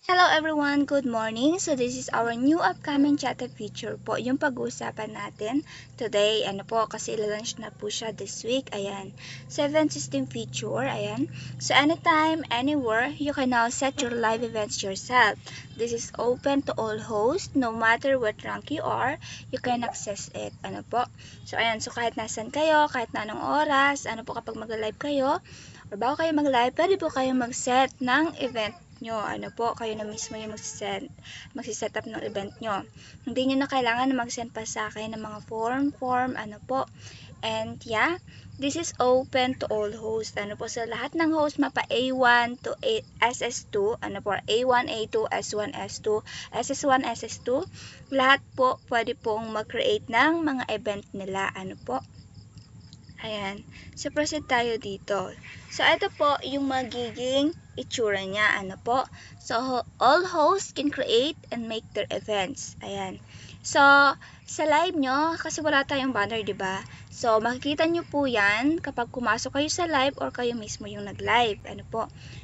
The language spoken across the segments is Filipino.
Hello everyone, good morning. So this is our new upcoming chatter feature po, yung pag-uusapan natin today. Kasi ilalunch na po siya this week. Ayan, 7 system feature. Ayan. So anytime, anywhere, you can now set your live events yourself. This is open to all hosts, no matter what rank you are, you can access it. So ayan, so kahit nasan kayo, kahit na anong oras, kapag mag-live kayo, or bago kayo mag-live, pwede po kayo mag-set ng event nyo. Kayo na mismo yung magsiset up ng event nyo. Hindi nyo na kailangan na mag-send pa sa akin ng mga form, And yeah, this is open to all hosts. So lahat ng host mapa A1 to SS2, A1, A2, S1, S2, SS1, SS2, lahat po pwede pong mag-create ng mga event nila. Ayan. So, proceed tayo dito. So, ito po yung magiging itsura niya. So, all hosts can create and make their events. Ayan. So, sa live nyo, kasi wala tayong banner, diba? So, makikita nyo po yan kapag pumasok kayo sa live or kayo mismo yung nag-live.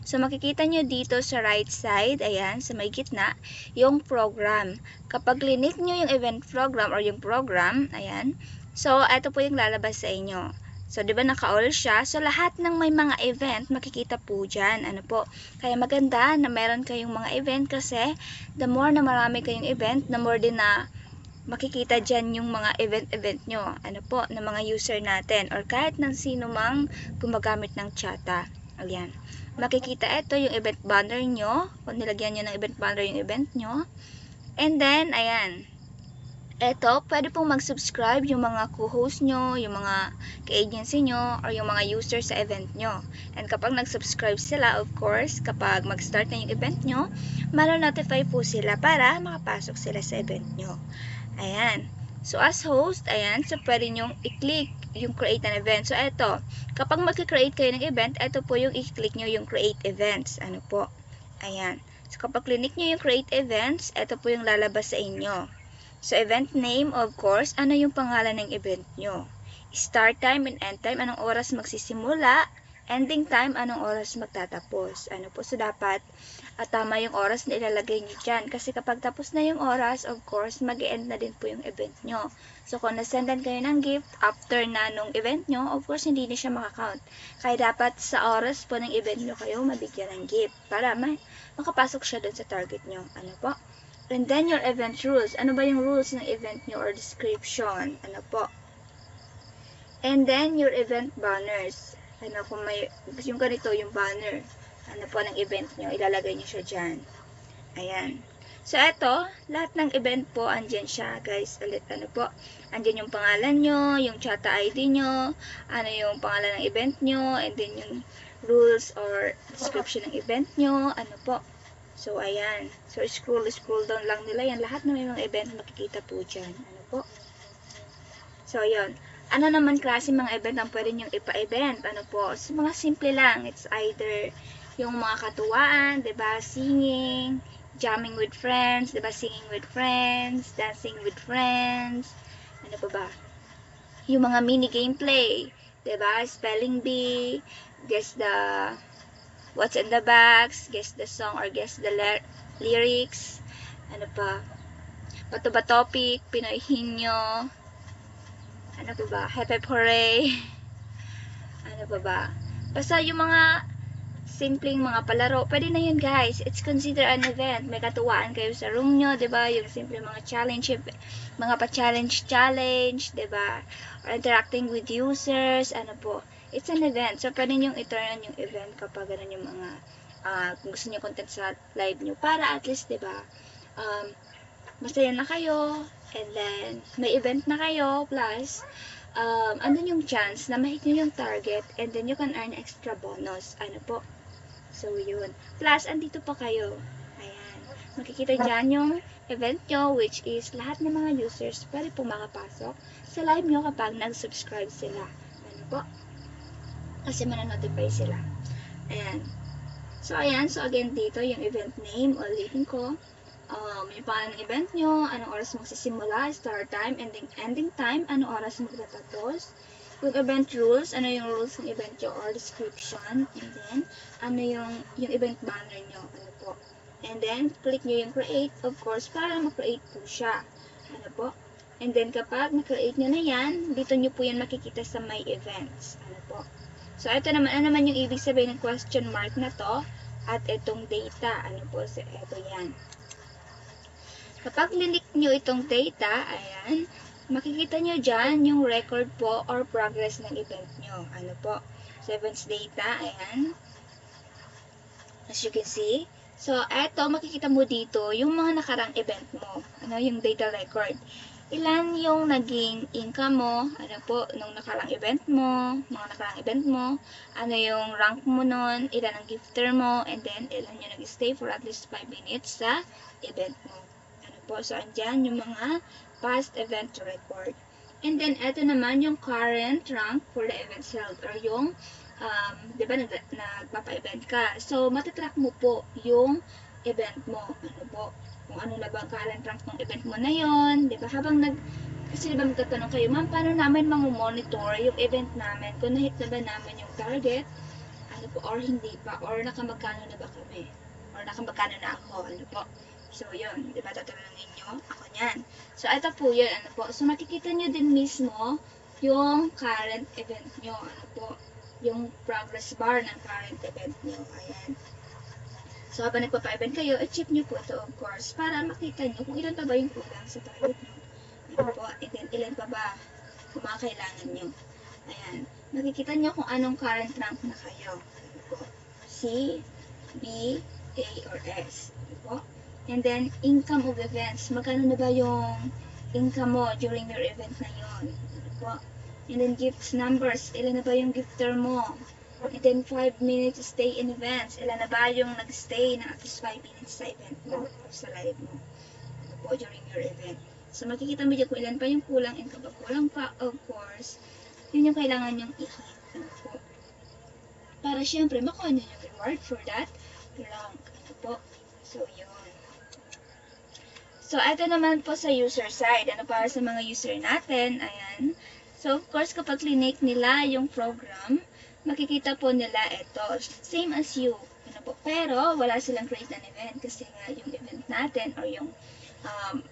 So, makikita nyo dito sa right side, ayan, sa may gitna, yung program. Kapag clinic nyo yung event program or yung program, ayan, so, ito po yung lalabas sa inyo. So, di ba naka-all siya? So, lahat ng may mga event, makikita po dyan. Kaya maganda na meron kayong mga event kasi the more na marami kayong event, the more din na makikita dyan yung mga event nyo. Ng mga user natin or kahit ng sino mang gumagamit ng Chata. Ayan. Makikita ito yung event banner nyo. Kung nilagyan nyo ng event banner yung event nyo. And then, ayan. Eto, pwede pong mag-subscribe yung mga co-host nyo, yung mga ka-agency nyo, or yung mga users sa event nyo. And kapag nag-subscribe sila, of course, kapag mag-start na yung event nyo, mara-notify po sila para makapasok sila sa event nyo. Ayan. So, as host, ayan, so pwede nyong i-click yung create an event. So, eto, kapag mag-create kayo ng event, eto po yung i-click nyo yung create events. Ayan. So, kapag click nyo yung create events, eto po yung lalabas sa inyo. So, event name, of course, ano yung pangalan ng event nyo? Start time and end time, anong oras magsisimula? Ending time, anong oras magtatapos? So, dapat tama yung oras na ilalagay nyo dyan. Kasi kapag tapos na yung oras, of course, mag-end na din po yung event nyo. So, kung nasendan kayo ng gift after na nung event nyo, of course, hindi na siya makakount. Kaya dapat sa oras po ng event nyo kayo mabigyan ng gift para makapasok siya dun sa target nyo. And then your event rules. Ano ba yung rules ng event nyo or description? And then your event banners. Kung may, yung ganito, yung banner. Ng event nyo, ilalagay nyo siya dyan. Ayan. So, eto, lahat ng event po, andyan siya, guys. Andyan yung pangalan nyo, yung Chata ID nyo, yung pangalan ng event nyo, and then yung rules or description ng event nyo, So, ayan. So, scroll down lang nila yan. Lahat na may mga event makikita po dyan. So, yun. Ano naman klase mga event ang pwede nyong ipa-event? So, mga simple lang. It's either yung mga katuwaan, diba? Singing, jamming with friends, diba? Singing with friends, dancing with friends. Ano pa ba? Yung mga mini gameplay, diba? Spelling bee, guess the what's in the box, guess the song or guess the lyrics. Ano pa? Bato ba topic, Pinoy Hinyo. Ano pa ba? Happy Hooray. Ano pa ba? Basta yung mga simpleng mga palaro. Pwede na yun, guys. It's considered an event. May katuwaan kayo sa room nyo, diba? Yung simple mga challenge, mga pa-challenge, diba? Or interacting with users, it's an event. So, pwede nyo i-turn on yung event kapag ganun yung mga, kung gusto nyo content sa live nyo. Para at least, diba, masaya na kayo, and then, may event na kayo, plus, andun yung chance na mahit nyo yung target, and then you can earn extra bonus. So, yun. Plus, andito pa kayo. Ayan. Makikita dyan yung event nyo, which is lahat ng mga users pwede pong makapasok sa live nyo kapag nag-subscribe sila. Kasi mananotify sila. Ayan. So, ayan. So, again, dito yung event name. Ulitin ko. Yung pangalan ng event nyo, anong oras magsisimula, start time, ending time, anong oras magtatapos. Yung event rules, ano yung rules ng event nyo or description, and then, ano yung event banner nyo, And then, click nyo yung create, of course, para ma-create po siya. Ano po? And then, kapag na-create nyo na yan, dito nyo po yan makikita sa my events. Ano po? So, ito naman, ano naman yung ibig sabihin ng question mark na to? At itong data. Ano po? So, ito yan. Kapag linik nyo itong data, ayan, makikita nyo dyan yung record po or progress ng event nyo. Ano po? So, events data, ayan. As you can see. So, eto, makikita mo dito yung mga nakarang event mo. Ano, yung data record. Ilan yung naging income mo, ano po, nung nakarang event mo, mga nakarang event mo, ano yung rank mo nun, ilan ang gifter mo, and then, ilan yung nag-stay for at least 5 minutes sa event mo. Ano po, so, andyan yung mga past event record. And then, eto naman yung current rank for the events held, or yung di ba, nagpapa-event ka. So, matatrack mo po yung event mo. Ano po? Kung ano na ba ang current rank ng event mo na yon, di ba? Kasi di ba magtatanong kayo, ma'am, paano namin mamomonitor yung event namin? Kung na-hit na ba namin yung target, ano po, or hindi pa, or nakamagkano na ba kami? Or nakamagkano na ako, ano po? So, yun, di ba, tatanungin nyo ako niyan. So, ito po yun, ano po. So, makikita nyo din mismo yung current event nyo, ano po, yung progress bar ng current event nyo. Ayan. So, habang nagpapa-event kayo, i-check nyo po ito, of course, para makita nyo kung ilan pa ba yung kulang sa target nyo. Ayan po. And then, ilan pa ba kung mga kailangan nyo. Ayan. Makikita nyo kung anong current rank na kayo. Ayan po. C, B, A, or S. Ayan po. And then, income of events. Magkano na ba yung income mo during your event na yun? Ayan po. And then, gifts numbers. Ilan na ba yung gifter mo? And then, 5 minutes stay in events. Ilan na ba yung nag-stay na at least 5 minutes sa event mo o sa live mo? Ano po, during your event. So, makikita mo dyan kung ilan pa yung kulang. And kapag kulang pa, of course, yun yung kailangan yung i-hit. Ano po? Para syempre, makuha nyo yung reward for that rank. Ano po? So, yun. So, ito naman po sa user side. Ano, para sa mga user natin, ayan. So, of course, kapag clinic nila yung program, makikita po nila ito. Same as you. Ano po. Pero, wala silang create an event kasi nga yung event natin or yung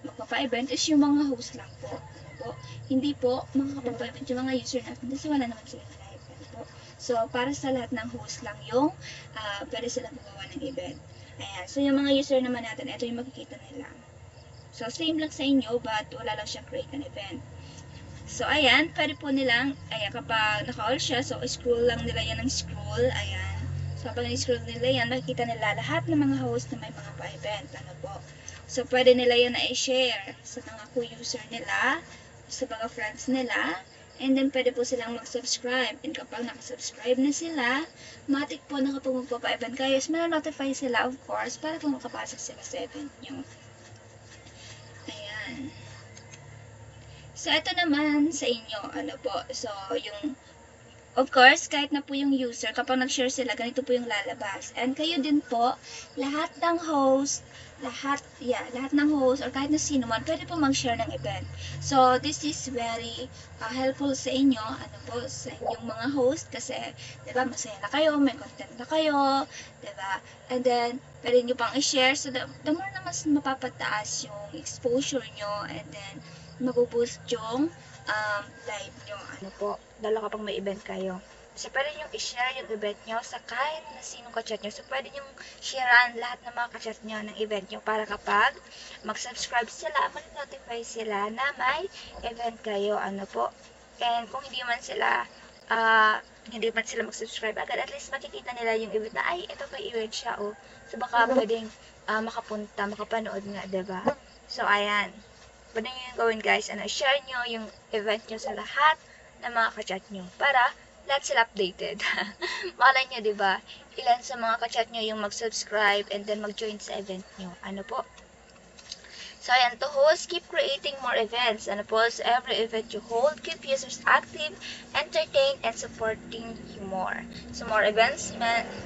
magpapa-event is yung mga host lang po. Ano po. Hindi po makakapagpa-event yung mga user natin kasi wala naman sila live. Ano po. So, para sa lahat ng host lang yung pwede silang gumawa ng event. Ayan. So, yung mga user naman natin, ito yung makikita nila. So, same lang sa inyo but wala lang siya create an event. So, ayan, pwede po nilang, ayan, kapag naka-all siya, so, scroll lang nila yan ng scroll, ayan. So, kapag scroll nila yan, makikita nila lahat ng mga host na may mga pa-event, ano po. So, pwede nila yan na i-share sa mga co-user nila, sa mga friends nila, and then, pwede po silang mag-subscribe. And kapag nakasubscribe na sila, matik po na kapag magpapa-event kayo, is notify sila, of course, para po makapasok sila sa event nyo. Ayan. So, ito naman sa inyo, ano po, so, yung, of course, kahit na po yung user, kapag nag-share sila, ganito po yung lalabas. And kayo din po, lahat ng host, lahat ng host, or kahit na sino man, pwede po mag-share ng event. So, this is very helpful sa inyo, ano po, sa inyong mga host, kasi, diba, masaya na kayo, may content na kayo, diba, and then, pwede nyo pang i-share, so, the more na mas mapapataas yung exposure nyo, and then, mag-boost yung live nyo. Ano po, lalo kapag may event kayo. So, pwede nyo i-share yung event nyo sa kahit na sinong kachat nyo. So, pwede nyo sharean lahat ng mga kachat nyo ng event nyo para kapag mag-subscribe sila, mag-notify sila na may event kayo. Ano po. And kung hindi man sila mag-subscribe agad, at least makikita nila yung event na, ay, ito pa event siya, oh. So, baka pwedeng makapunta, makapanood nga, diba? So, ayan. Pwede nyo yung gawin guys, share nyo yung event nyo sa lahat ng mga kachat nyo para lahat sila updated. Malay nyo, diba? Ilan sa mga kachat nyo yung mag-subscribe and then mag-join sa event nyo. Ano po? So, ayan, to host, keep creating more events. Ano po, so every event you hold, keep users active, entertained, and supporting you more. So, more events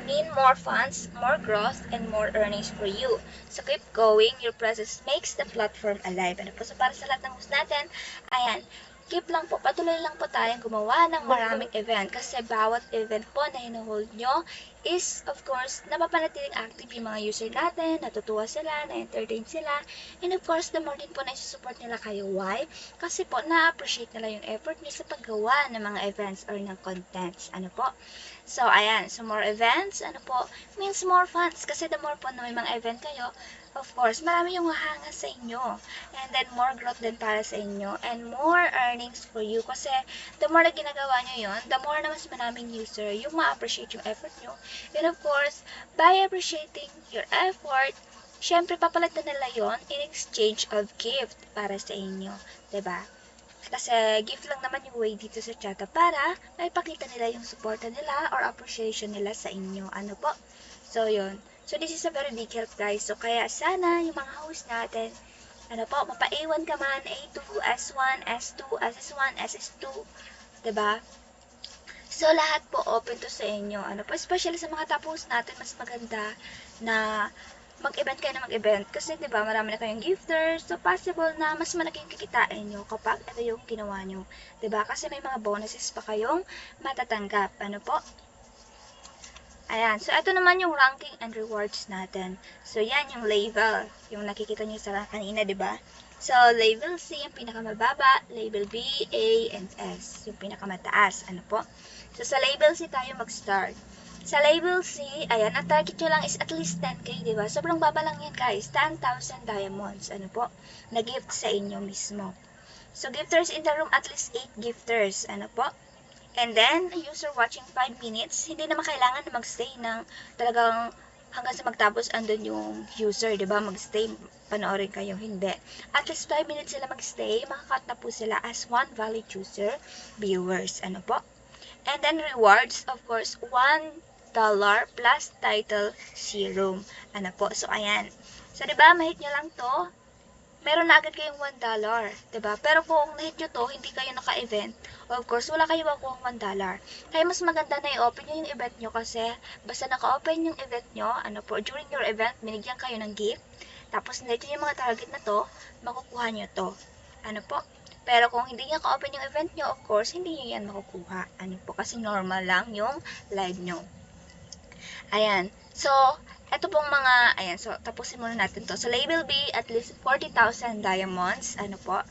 mean more funds, more growth, and more earnings for you. So, keep going. Your presence makes the platform alive. Ano po, so para sa lahat ng host natin, ayan, keep lang po, patuloy lang po tayong gumawa ng maraming event kasi bawat event po na hinuhold nyo is, of course, napapanatiling active yung mga user natin, natutuwa sila, na-entertain sila, and of course, the more din po na isusupport nila kayo. Why? Kasi po, na-appreciate nila yung effort nyo sa paggawa ng mga events or ng contents. Ano po? So, ayan. So, more events, ano po, means more funds. Kasi the more po na may mga event kayo, of course, marami yung hahanga sa inyo. And then, more growth din para sa inyo. And more earnings for you. Kasi, the more na ginagawa nyo yun, the more na mas maraming user, yung ma-appreciate yung effort nyo. And of course, by appreciating your effort, syempre, papalitan nila yon in exchange of gift para sa inyo. Diba? Kasi gift lang naman yung way dito sa Chata para maipakita nila yung suporta nila or appreciation nila sa inyo. Ano po? So, yun. So, this is a very big help, guys. So, kaya sana yung mga host natin, ano po, mapa-A1 ka man, A2, S1, S2, SS1, SS2, diba? So, lahat po open to sa inyo. Ano po, especially sa mga tapos natin, mas maganda na mag-event kayo na mag-event. Kasi, diba, marami na kayong gifters. So, possible na mas malaki yung kikitain nyo kapag ito yung ginawa nyo. Diba? Kasi may mga bonuses pa kayong matatanggap. Ano po? Ayan. So, ito naman yung ranking and rewards natin. So, yan yung label. Yung nakikita nyo sa kanina, diba? So, label C, yung pinakamababa. Label B, A, and S. Yung pinakamataas. Ano po? So, sa label C tayo mag-start. Sa label C, ayan, ang target nyo lang is at least 10k, diba? Sobrang baba lang yan, guys. 10,000 diamonds. Ano po? Na gift sa inyo mismo. So, gifters in the room, at least 8 gifters. Ano po? And then, user watching 5 minutes, hindi naman kailangan na magstay ng talagang hanggang sa magtapos andun yung user, diba? Magstay, panoorin kayo, hindi. At least 5 minutes sila magstay, makakat na po sila as one valid user viewers. Ano po? And then, rewards, of course, $1 plus title serum. Ano po? So, ayan. So, diba, mahit nyo lang to, meron na agad kayong $1, diba? Pero kung na-hit nyo to, hindi kayo naka-event, of course, wala kayo makuha $1. Kaya mas maganda na i-open nyo yung event nyo kasi basta naka-open yung event nyo, ano po, during your event, binigyan kayo ng gift, tapos na-hit nyo yung mga target na to, makukuha nyo to. Ano po? Pero kung hindi nyo ka-open yung event nyo, of course, hindi nyo yan makukuha. Ano po? Kasi normal lang yung live nyo. Ayan. So, ito pong mga, ayan, so, tapusin muna natin to. So, label B, at least 40,000 diamonds, ano po,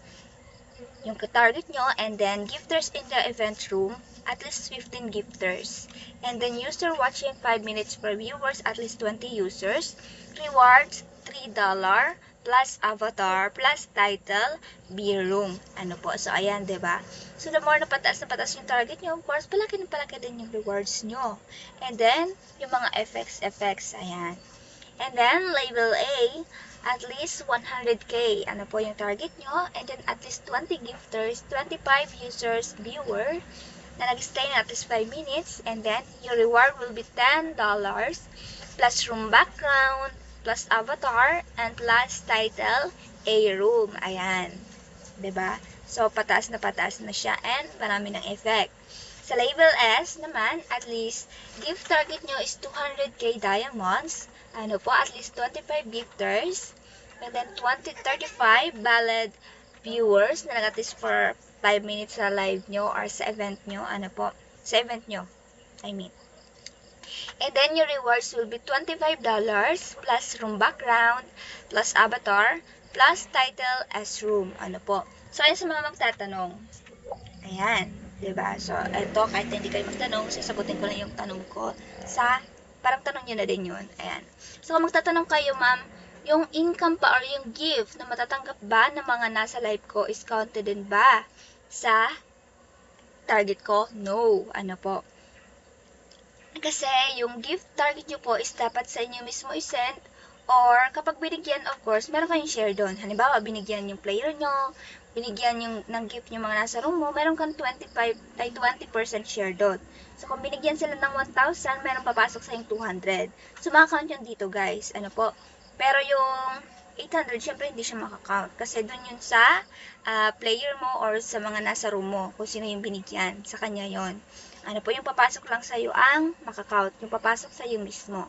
yung target nyo, and then, gifters in the event room, at least 15 gifters. And then, user watching 5 minutes per viewers, at least 20 users. Rewards, $3, plus avatar, plus title, B-room. Ano po, so, ayan, diba? So, the more na pataas yung target nyo, of course, palaki din yung rewards nyo. And then, yung mga effects, ayan. And then, label A, at least 100k, ano po yung target nyo. And then, at least 20 gifters, 25 users, viewer, na nag-stay na at least 5 minutes. And then, your reward will be $10, plus room background, plus avatar, and plus title, A-room. Ayan. Diba? So, pataas na siya and marami ng effect. Sa label S naman, at least, gift target nyo is 200k diamonds. Ano po, at least 25 gifters. And then, 35 valid viewers na at least for 5 minutes sa live nyo or sa event nyo. Ano po, sa event nyo. I mean. And then, your rewards will be $25 plus room background, plus avatar, plus title as room. Ano po. So, ayun sa mga magtatanong. Ayan. Diba? So, ito, kahit hindi kayo magtanong, sasagutin ko lang yung tanong ko sa, parang tanong nyo na din yun. Ayan. So, kung magtatanong kayo, ma'am, yung income pa or yung gift na matatanggap ba ng mga nasa live ko is counted din ba sa target ko? No. Ano po? Kasi, yung gift target nyo po is dapat sa inyo mismo i-send or kapag binigyan, of course, meron kayong share doon. Halimbawa, binigyan yung player nyo, binigyan yung ng gift yung mga nasa room mo, meron kang 20% share doon. So, kung binigyan sila ng 1,000, meron papasok sa yung 200. So, makakount yun dito, guys. Ano po? Pero yung 800, syempre hindi siya makakount. Kasi doon yun sa player mo or sa mga nasa room mo, kung sino yung binigyan. Sa kanya yon. Ano po, yung papasok lang sa'yo ang makakount. Yung papasok sa'yo mismo.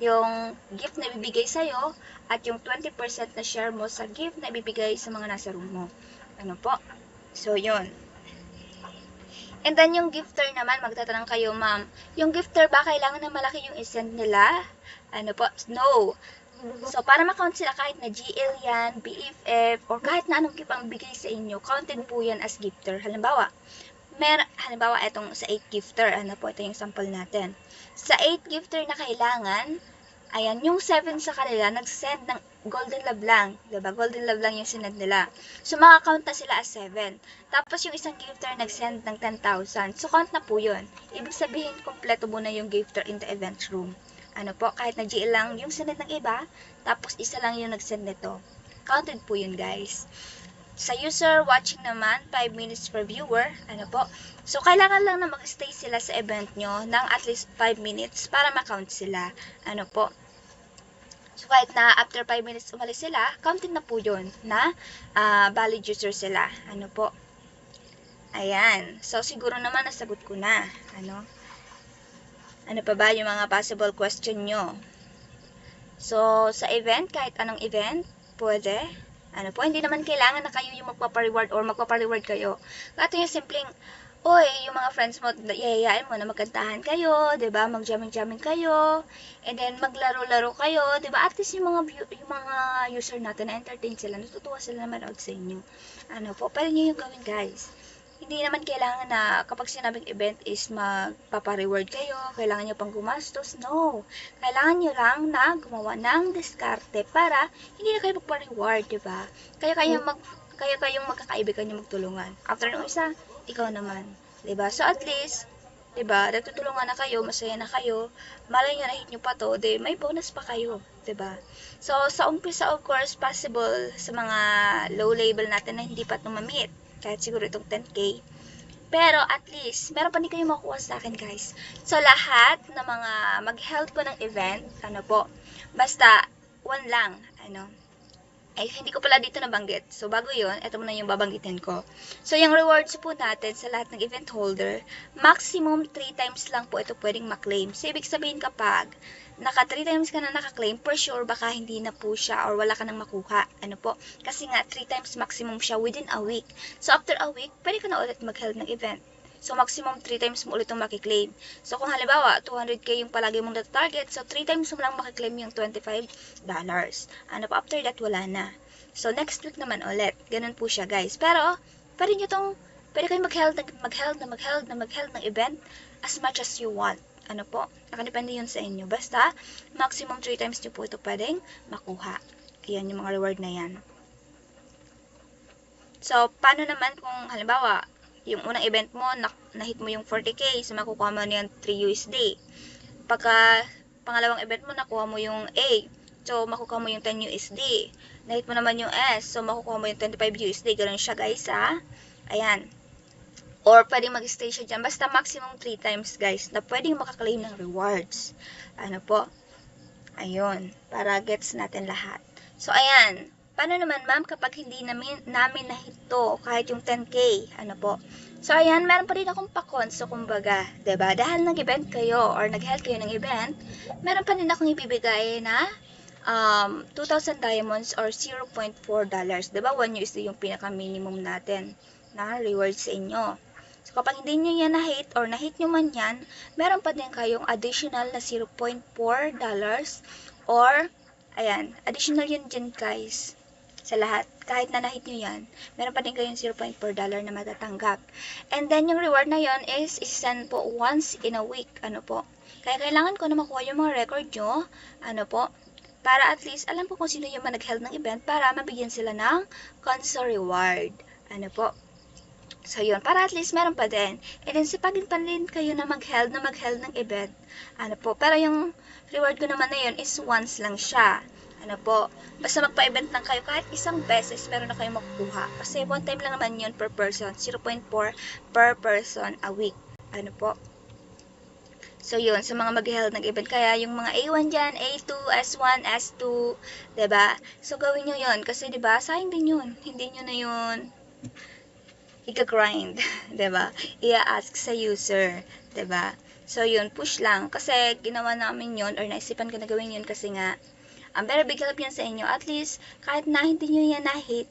Yung gift na ibibigay sa'yo at yung 20% na share mo sa gift na ibibigay sa mga nasa room mo. Ano po? So, yun. And then, yung gifter naman, magtatanong kayo, ma'am, yung gifter ba kailangan na malaki yung isend nila? Ano po? No. So, para makount sila kahit na GL yan, BFF, or kahit na anong gift ang bigay sa inyo, counted po yan as gifter. Halimbawa, etong sa 8 gifter, ano po, ito yung sample natin. Sa 8 gifter na kailangan, ayan, yung 7 sa kanila, nag-send ng golden love lang. Diba? Golden love lang yung sinend nila. So, makakount na sila as 7. Tapos, yung isang gifter nag-send ng 10,000. So, count na po yun. Ibig sabihin, kompleto muna yung gifter in the event room. Ano po, kahit na GL lang yung sinend ng iba, tapos isa lang yung nag-send nito. Counted po yun, guys. Sa user watching naman, 5 minutes per viewer, ano po. So, kailangan lang na mag-stay sila sa event nyo ng at least 5 minutes para ma-count sila. Ano po. So, kahit na after 5 minutes umalis sila, counted na po yun na valid user sila. Ano po. Ayan. So, siguro naman nasagot ko na. Ano pa ba yung mga possible question nyo? So, sa event, kahit anong event, pwede. Ano po, hindi naman kailangan na kayo yung magpapareward or magpapareward kayo. Kato yung simpleng, yung mga friends mo, yayayain mo na magkantahan kayo, diba? Mag-jamming-jamming kayo, and then maglaro-laro kayo, diba? At least yung mga user natin, na-entertain sila, natutuwa sila na manood sa inyo. Ano po, pwede nyo yung gawin, guys. Hindi naman kailangan na kapag sinabing event is magpapareward kayo, kailangan nyo pang gumastos. No. Kailangan nyo lang na gumawa ng diskarte para hindi na kayo magpa-reward, diba? Kaya kayong magkakaibigan nyo magtulungan. After nung isa, ikaw naman. Diba? So at least, diba, nagtutulungan na kayo, masaya na kayo, malay nyo na hit nyo pa to, may bonus pa kayo. Diba? So sa umpisa, of course, possible sa mga low label natin na hindi pa ito ma-meet. Kahit siguro itong 10K. Pero at least, meron pa din kayo makuha sa akin, guys. So, lahat ng mga mag-help ko ng event, basta, one lang, hindi ko pala dito nabanggit. So, bago yun, ito muna yung babanggitin ko. So, yung rewards po natin sa lahat ng event holder, maximum 3 times lang po ito pwedeng maklaim. So, ibig sabihin kapag naka 3 times ka na nakaklaim, for sure, baka hindi na po siya or wala ka nang makuha. Kasi nga, 3 times maximum siya within a week. So, after a week, pwede ka na ulit mag-held ng event. So, maximum 3 times mo ulit yung makiklaim. So, kung halimbawa, 200K yung palagi mong target, so 3 times mo lang makiklaim yung $25. After that, wala na. So, next week naman ulit. Ganun po siya, guys. Pero, pwede kayong mag-held ng event as much as you want. Nakadepende yun sa inyo. Basta, maximum 3 times nyo po ito pwedeng makuha. Ayan yung mga reward na yan. So, paano naman kung halimbawa, yung unang event mo, na-hit mo yung 40K, so makukuha mo na yung 3 USD. Pagka pangalawang event mo, nakuha mo yung A, so makukuha mo yung 10 USD. Na-hit mo naman yung S, so makukuha mo yung 25 USD. Ganun siya, guys, ha? Ayan. Or pwedeng mag-stay siya dyan. Basta maximum 3 times, guys, na pwedeng makaklaim ng rewards. Ayun. Para gets natin lahat. So, ayan. Paano naman, ma'am, kapag hindi namin nahito kahit yung 10K? So, ayan, meron pa rin akong pa-conso, kumbaga. Diba? Dahil nag-event kayo or nag-held kayo ng event, meron pa rin akong ibibigay na 2,000 diamonds or $0.4. Diba? 1 USD yung pinaka-minimum natin na reward sa inyo. So, kapag hindi nyo yan na-hit or na-hit nyo man yan, meron pa din kayong additional na $0.4 or, ayan, additional yun dyan, guys. Sa lahat, kahit na na-hit nyo yan, meron pa din kayong $0.4 na matatanggap. And then, yung reward na yon is isend po once in a week. Kaya kailangan ko na makuha yung mga record nyo, para at least alam po kung sino yung nag-held ng event para mabigyan sila ng conso reward. So, yun. Para at least meron pa din. And then, sipagin pa rin kayo na mag-held ng event. Pero yung reward ko naman na yun is once lang siya. Basta magpa-event lang kayo kahit isang beses meron na kayo makukuha. Kasi one time lang naman yun per person. 0.4 per person a week. So, yun. Sa mga mag-held ng event. Kaya yung mga A1 dyan, A2, S1, S2, diba? So, gawin nyo yun. Kasi, diba, sayang din yun. Hindi nyo na yun i-grind. Diba? I-ask sa user. Diba? So, yun. Push lang. Kasi, ginawa namin yun or naisipan ko na gawin yun kasi nga, very big help yan sa inyo. At least, kahit na hindi nyo yan na-hit,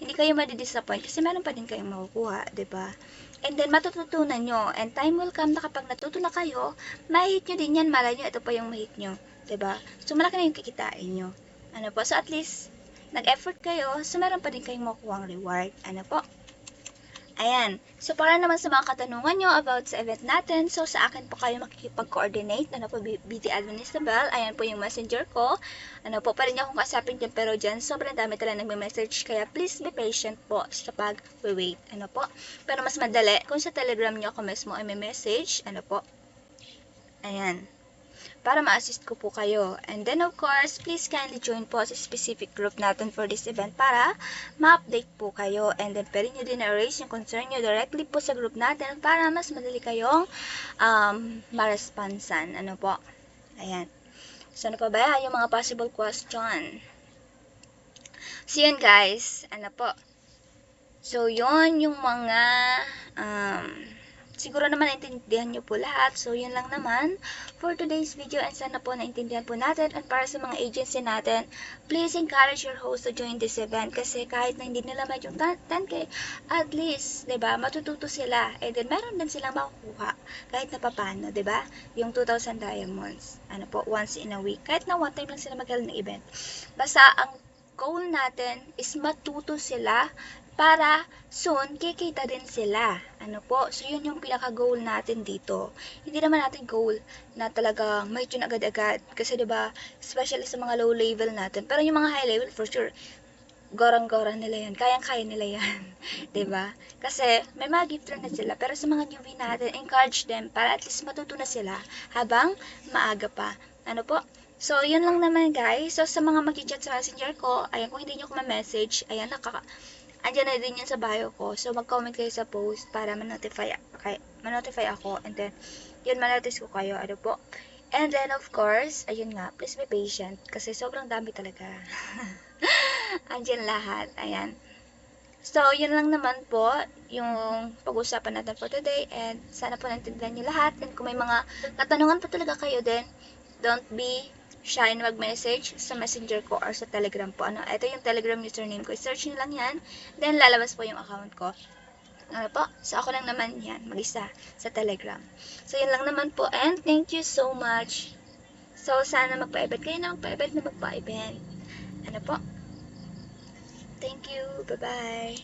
hindi kayo madidisappoint kasi meron pa din kayong makukuha, 'di ba? And then, matututunan nyo. And time will come na kapag natuto na kayo, mahit nyo din yan. Malay nyo, ito pa yung mahit nyo. 'Di ba? So, malaki na yung kikitain nyo. Ano po? So, at least, nag-effort kayo, so meron pa din kayong makukuha reward. Ano po? Ayan. So, para naman sa mga katanungan nyo about sa event natin, so sa akin po kayo makikipag-coordinate. Ano po, BT Admin Isabel. Ayan po yung messenger ko. Ano po, pa rin akong kasapin dyan, pero dyan, sobrang dami talaga nagme-message. Kaya, please be patient po sa pag-wait. Ano po. Pero mas madali, kung sa Telegram nyo ako mismo ay may message. Ano po. Ayan. Para ma-assist ko po kayo. And then, of course, please kindly join po sa specific group natin for this event para ma-update po kayo. And then, pwede nyo din na-raise yung concern nyo directly po sa group natin para mas madali kayong ma-responsan. Ano po? Ayan. So, ano pa ba yung mga possible question? So, yun guys. Ano po? So, yun yung mga siguro naman naintindihan nyo po lahat. So, yun lang naman for today's video. And sana po naintindihan po natin. And para sa mga agency natin, please encourage your host to join this event. Kasi kahit na hindi nila may yung 10K, at least, diba, matututo sila. And then, meron din silang makukuha. Kahit na papano, diba? Yung 2,000 diamonds. Ano po, once in a week. Kahit na one time lang sila magaling ng event. Basta, ang goal natin is matuto sila para soon, kikita din sila. Ano po? So, yun yung pinaka-goal natin dito. Hindi naman natin goal na talagang may tune agad-agad. Kasi, diba, especially sa mga low level natin. Pero yung mga high level, for sure, gorang-gorang nila yan. Kayang-kaya nila yan. Diba? Kasi, may mga gifter na sila. Pero sa mga newbie natin, encourage them para at least matuto na sila habang maaga pa. Ano po? So, yun lang naman, guys. So, sa mga mag-chat sa messenger ko, ayan, kung hindi nyo ko ma-message, ayan, andyan na din yan sa bio ko. So, mag-comment kayo sa post para ma-notify ako. And then, yun, ma-notice ko kayo. Ano po? And then, of course, ayun nga, please be patient. Kasi sobrang dami talaga. Andyan lahat. Ayan. So, yun lang naman po yung pag-usapan natin for today. And sana po naintindihan nyo lahat. And kung may mga katanungan po talaga kayo din, don't be shy na mag-message sa messenger ko or sa telegram po. Ano, ito yung telegram username ko. I-search nyo lang yan. Then, lalabas po yung account ko. Ano po? So, ako lang naman yan. Mag-isa sa telegram. So, yun lang naman po. And thank you so much. So, sana magpa-event kayo na magpa-event. Ano po? Thank you. Bye-bye.